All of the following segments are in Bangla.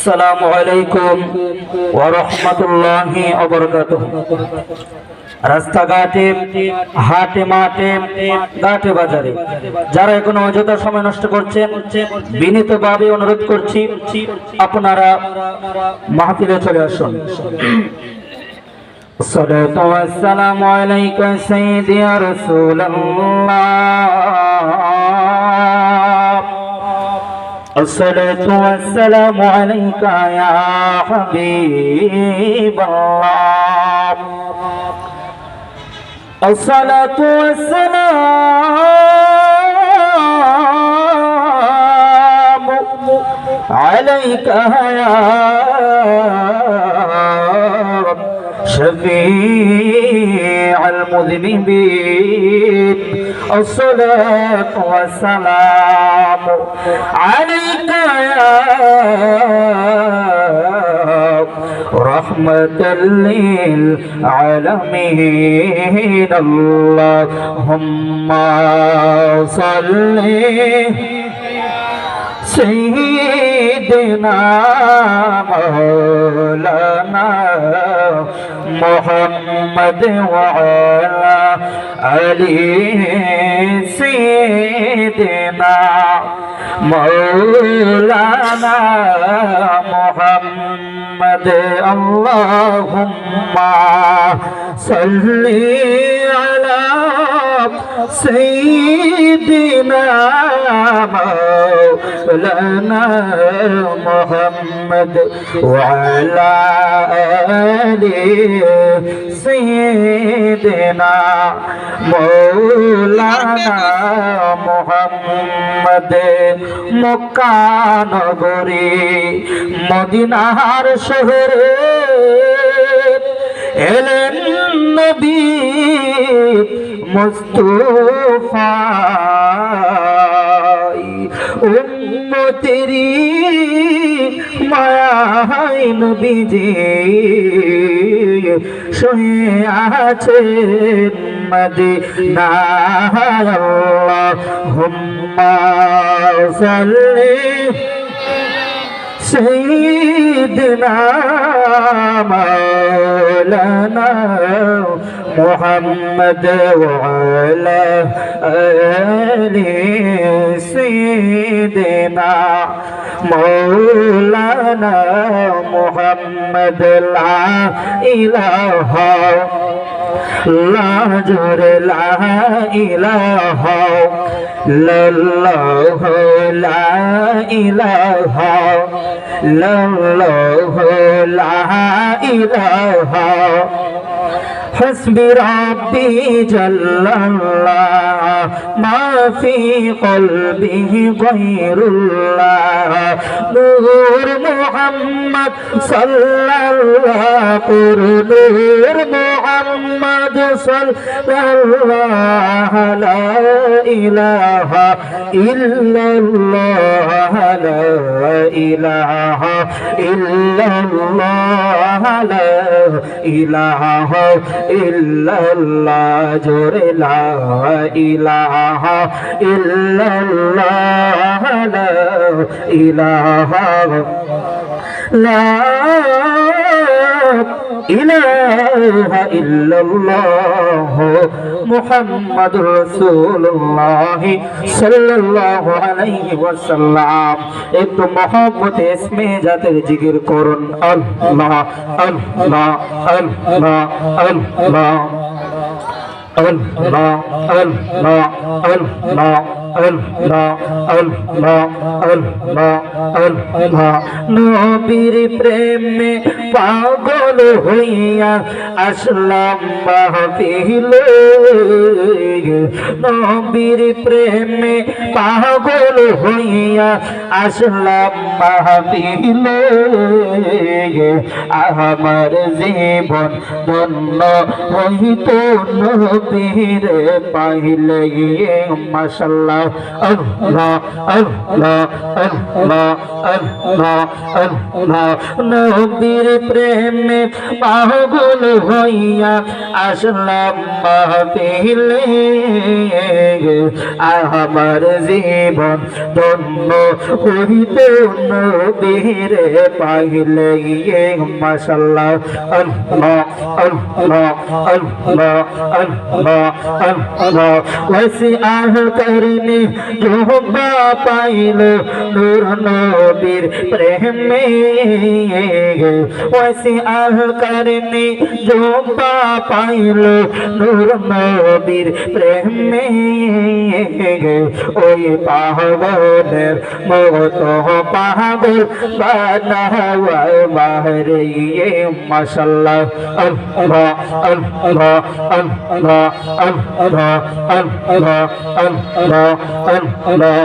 আসসালামু আলাইকুম ওয়া রাহমাতুল্লাহি ওয়া বারাকাতুহু। রাস্তাঘাটে, হাটে মাঠে, ঘাটে বাজারে যারা এখন অযথা সময় নষ্ট করছেন, বিনীতভাবে অনুরোধ করছি আপনারা মাহফিলে চলে আসুন। الصلاة والسلام عليك سيدي يا رسول الله، الصلاة والسلام عليك يا حبيب الله، الصلاة والسلام عليك يا شفيع المذنبين، الصلاة والسلام عليك يا رحمة للعالمين، اللهم صل سيدنا مولانا محمد وعلى آله سيدنا مولانا محمد، اللهم صل على سيدنا مولانا محمد وعلى آله سيدنا مولانا محمد। মক্কা নগরী মদিনার শহরে এলেন নবী মুস্তাফা, উম্মতেরি মায়ায় নবীজি শুয়ে আছেন মদিনায়, আল্লাহুম্মা সাল্লি سيدنا مولانا محمد وعلى آل سيدنا مولانا محمد، لا إله لا جر لا إله إلا الله، لا إله إلا الله، لا إله حسبي ربي جل الله، ما في قلبه غير الله، نور محمد صلى الله، نور محمد صلى الله، لا إله إلا الله، لا إله إلا الله، لا إله إلا الله، جور لا إله إلا الله، لا إله لا إله إلا الله محمد رسول الله صلى الله عليه وسلم। একটু মহব্বতে ইসমে জাতের জিকির করুন, আল্লাহ আল্লাহ আল্লাহ আল্লাহ আল্লাহ আল্লাহ আল্লাহ আল্লাহ আল্লাহ আল্লাহ আল্লাহ। নবীর প্রেমে পাগল হইয়া আসলাম মাহফিলে, নবীর প্রেমে পাগল হইয়া আসলাম মাহফিলে, আমার জীবন ধন্য হইত নবীর পাইলে, মাশাআল্লাহ আল্লাহ আল্লাহ আল্লাহ আল্লাহ আল্লাহ। নবীর প্রেমে পাগল হইয়া আসলাম মাহফিলে আমার জীবন ধন্য হইতে নবীর পাইলে মাশাআল্লাহ আল্লাহ আল্লাহ আল্লাহ আল্লাহ আল্লাহ ওয়াসিআ করনি জোহবা পাইল নূর নবীর প্রেমে ওয়াসিআ করনি জোহবা পাইল নূর নবীর প্রেমে ওই পাগলের মতো পাগল বানাওয়া বাহরে মাশাআল্লাহ আল্লাহ আল্লাহ আল্লাহ আল্লাহ আল্লাহ আল্লাহ আল্লাহ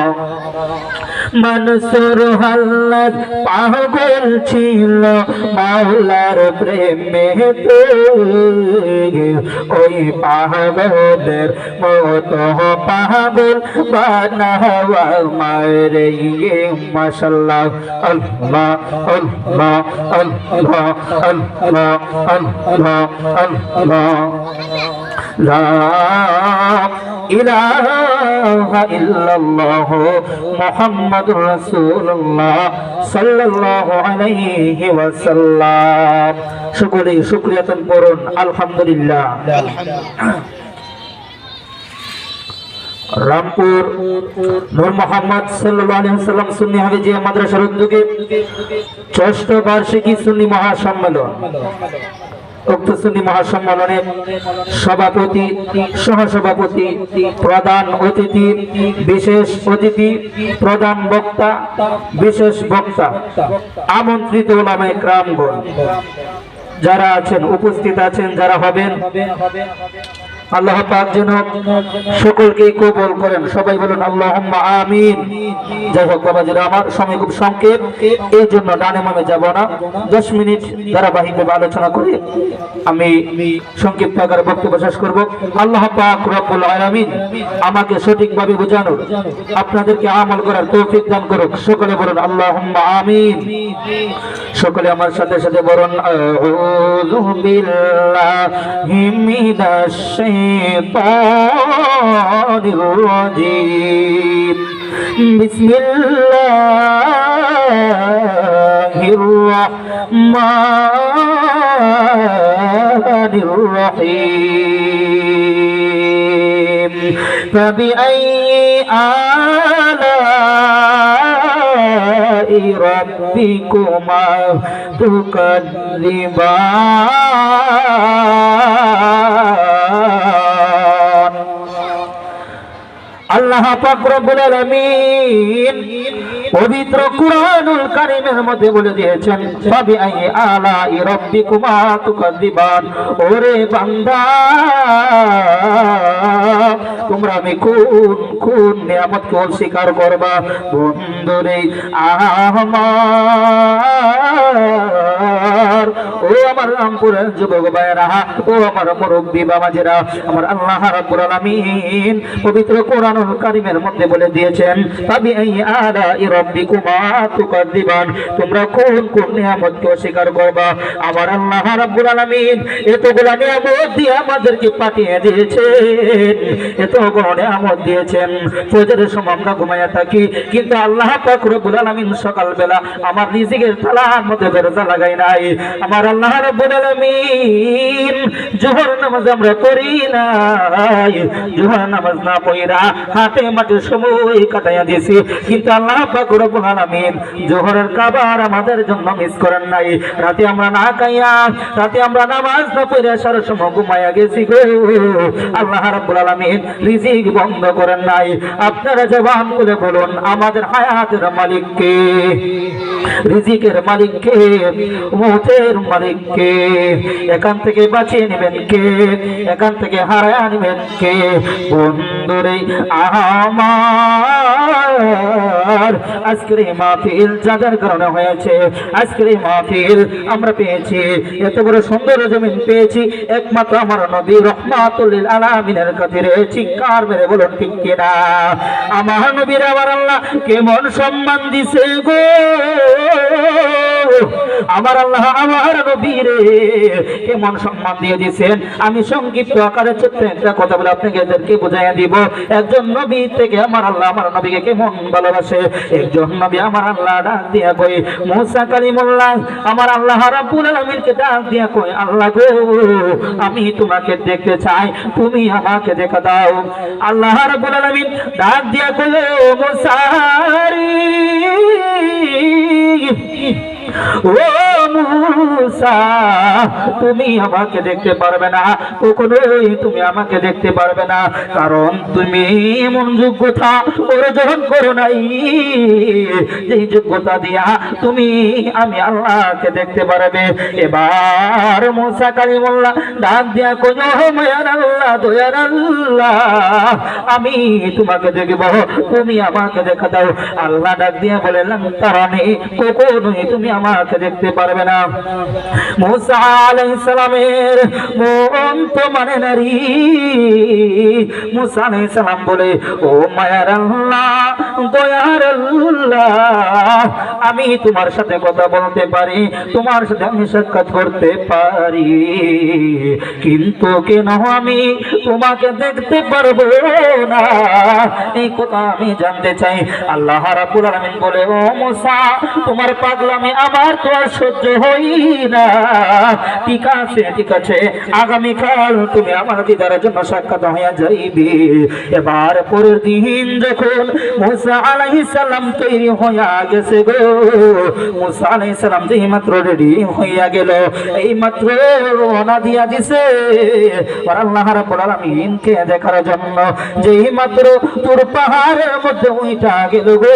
মনসুর হাল্লাত পাগল ছিল মাওলার প্রেমে ওই পাগলের মতো পাগল বানাওয়া মারে মাশাআল্লাহ আল্লাহ আল্লাহ আল্লাহ আল্লাহ আল্লাহ আল্লাহ লা ইলাহা ইল্লাল্লাহ মুহাম্মাদুর রাসূলুল্লাহ সাল্লাল্লাহু আলাইহি ওয়াসাল্লাম। সকলে শুকরিয়াতান পড়ুন আলহামদুলিল্লাহ। রামপুর নূর মোহাম্মদ সাল্লাল্লাহু আলাইহি ওয়াসাল্লাম সুন্নি হাফেজিয়া মাদ্রাসার উদ্যোগে ৬ষ্ঠ বার্ষিকী সুন্নি মহাসম্মেলন উক্ত সুন্নি মহাসম্মেলনে সভাপতি, সহসভাপতি, প্রধান অতিথি, বিশেষ অতিথি, প্রধান বক্তা, বিশেষ বক্তা, আমন্ত্রিত উলামায়ে কেরামগণ যারা আছেন, উপস্থিত আছেন, যারা হবেন, আল্লাহ পাক যেন সকলকে কবুল করেন। সবাই বলুন আল্লাহুম্মা আমিন। যাই হোক বাবাজিরা, আমার সময় খুব সংক্ষেপ, এই জন্য ডানে বামে যাব না। 10 মিনিট ধারাবাহিকভাবে আলোচনা করে আমি সংক্ষিপ্ত আকারে বক্তব্য শেষ করব। আল্লাহ পাক রব্বুল আলামিন আমাকে সঠিকভাবে বোঝানোর, আপনাদেরকে আমল করার তৌফিক দান করুক। সকলে বলুন আল্লাহুম্মা আমিন। সকলে আমার সাথে সাথে বলুন আউযু বিল্লাহি মিনাশ শাইতানির রাজীম। বিসমিল্লাহির রাহমানির রহিম। ফাবিআইয়ি আলাই রাব্বিকুমা তুকাযযিবান। আল্লাহ পাক রব্বুল আলামিন পবিত্র কুরআনুল কারীমের মধ্যে বলে দিয়েছেন, ফাবিআইয়ি আলাই রাব্বিকুমা তুকাযযিবান। ওরে বান্দা, তোমরা আমি কোন নিয়ামতকে অস্বীকার করবা? বন্ধুরে আমার, ও আমার রামপুরের যুবক ভাইয়েরা, ও আমার মুরব্বী বাবাজিরা, আমার আল্লাহ রাব্বুল আলামিন পবিত্র কুরআনুল কারীমের মধ্যে বলে দিয়েছেন, ফাবিআইয়ি আলাই রাব্বিকুমা তুকাযযিবান। তোমরা কোন নিয়ামতকে অস্বীকার করবা? আমার আল্লাহ রাব্বুল আলামিন এতগুলা নিয়ামত দিয়ে আমাদেরকে পাঠিয়ে দিয়েছেন, এতগুলো নিয়ামত দিয়েছেন। ফজরের সময় আমরা ঘুমাইয়া থাকি, কিন্তু আল্লাহ পাক রব্বুল আলামিন সকালবেলা আমার রিজিকের থালার মধ্যে দরজা লাগাই নাই। আমার আল্লাহ রাব্বুল আলামিন জোহর নামাজ আমরা পড়ি নাই, জোহর নামাজ না পড়া হাতে মাঠে সময় কাটাইয়া দিয়েছি, কিন্তু আল্লাহ পাক রব্বুল আলামিন জোহরের কাবার আমাদের জন্য মিস করেন নাই। রাতে আমরা না খাইয়া, রাতে আমরা নামাজ না পড়ে সারা সময় ঘুমাইয়া গেছি গো। আল্লাহ রাব্বুল আলামিন রিজিক বন্ধ করেন নাই। আপনারা জবান করে বলুন, আমাদের হায়াতের মালিক কে? রিজিকের মালিক কে? মৌতের মালিক কে? এখান থেকে বাঁচিয়ে নেবেন কে? এখান থেকে হারায় নেবেন কে? বন্ধুরে আমার, আজকের এই মাহফিল যাদের কারণে হয়েছে, আজকের এই মাহফিল আমরা পেয়েছি, এত বড় সুন্দর জমিন পেয়েছি একমাত্র আমার নবী রহমাতুল লিল আলামিনের খাতিরে। চিৎকার মেরে বলুন ঠিক কিনা? আমার নবীর আমার আল্লাহ কেমন সম্মান দিছে গো। আমার আল্লাহ আমার নবীরে কেমন সম্মান দিয়ে দিয়েছেন। আমি সংক্ষিপ্ত আকারে ছোট্ট একটা কথা বলে আপনাকে এদেরকে বুঝাইয়া দিব। একজন নবী থেকে আমার আল্লাহ আমার নবীকে কেমন ভালোবাসে। একজন নবী আমার আল্লাহ ডাক দিয়া কই মুসা কালিমুল্লাহ, আমার আল্লাহ রাব্বুল আলামিনকে ডাক দিয়া কই আল্লাহ গো আমি তোমাকে দেখতে চাই, তুমি আমাকে দেখা দাও। আল্লাহ রাব্বুল আলামিন ডাক দিয়া কই মুসা ও মুসা তুমি আমাকে দেখতে পারবে না, কখনোই তুমি আমাকে দেখতে পারবে না, কারণ তুমি এমন যোগ্যতা অর্জন করো নাই যেই যোগ্যতা দিয়া তুমি আমি আল্লাহকে দেখতে পারবে। এবার মুসা কালিমুল্লাহ ডাক দিয়া কই ও মায়ার আল্লাহ দয়ার আল্লাহ আমি তোমাকে দেখব, তুমি আমাকে দেখা দাও। আল্লাহ ডাক দিয়া বললেন তারানি কখনোই তুমি আমাকে দেখতে পারবে না। মুসা আলাইহিস সালামের মন তো মানে নারী। মুসা আলাইহিস সালাম বলে ও মায়ার আল্লাহ দয়ার আল্লাহ আমি তোমার সাথে কথা বলতে পারি, তোমার সাথে আমি সাক্ষাৎ করতে পারি, কিন্তু কেন আমি তোমাকে দেখতে পারবো না এই কথা আমি জানতে চাই। আল্লাহ রাব্বুল আলামিন বলে ও মুসা তোমার পাগলামি আমার তো আর সহ্য হই না, ঠিক আছে ঠিক আছে আগামীকাল তুমি আমার দিদারের জন্য সাক্ষাৎ হইয়া যাইবে। এবার পরের দিন যখন মুসা আলাইহিস সালাম তৈরি হইয়া গেছে গো, মুসা আলাইহিস সালাম যেই মাত্র রেডি হইয়া গেল এই মাত্র রওনা দিয়া দিছে আর আল্লাহ রাব্বুল আলামিনকে দেখার জন্য। যেই মাত্র তোর পাহাড়ের মধ্যে উইটা গেল গো,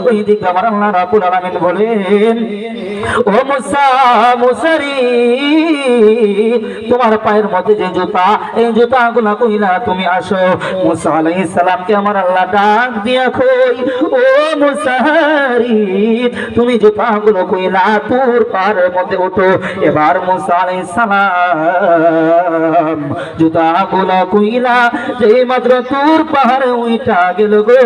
ওই দিকে আমার আল্লাহ রাব্বুল আলামিন বলেন ও মুসা মুসারি তোমার পায়ের মধ্যে যে জুতা এই জুতাগুলা কইলা তুমি আসো। মুসা আলাইহিস সালামকে আমার আল্লাহ ডাক দিয়া কই ও মুসারি তুমি জুতাগুলো কইলা তোর পায়ের মধ্যে ওঠো। এবার মুসা আলাইহিস সালাম জুতাগুলো কইলা যেই মাত্র তোর পাহাড়ে উইটা গেল গো,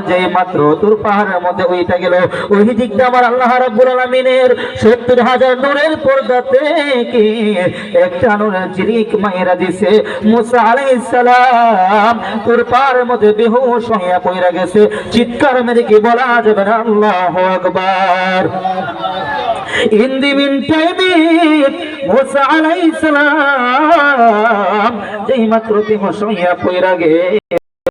যেই মাত্র তোর পাহাড়ের মধ্যে উইটা গেল ওই দিকটা আমার আল্লাহ রাব্বুল আলামিনের ৭০,০০০ নূরের পর্দা থেকে একটা নূরের ঝিলিক মাইরা দিছে। মুসা আলাইহিস সালাম তোর পাহাড়ের মধ্যে বেহুশ হইয়া পড়ে গেছে, চিৎকার মেরে কি বলা যাবে না আল্লাহু আকবার। In the meantime, Musa alayhi salam, যেই মাত্র বেহুশ হইয়া পড়ে গেছে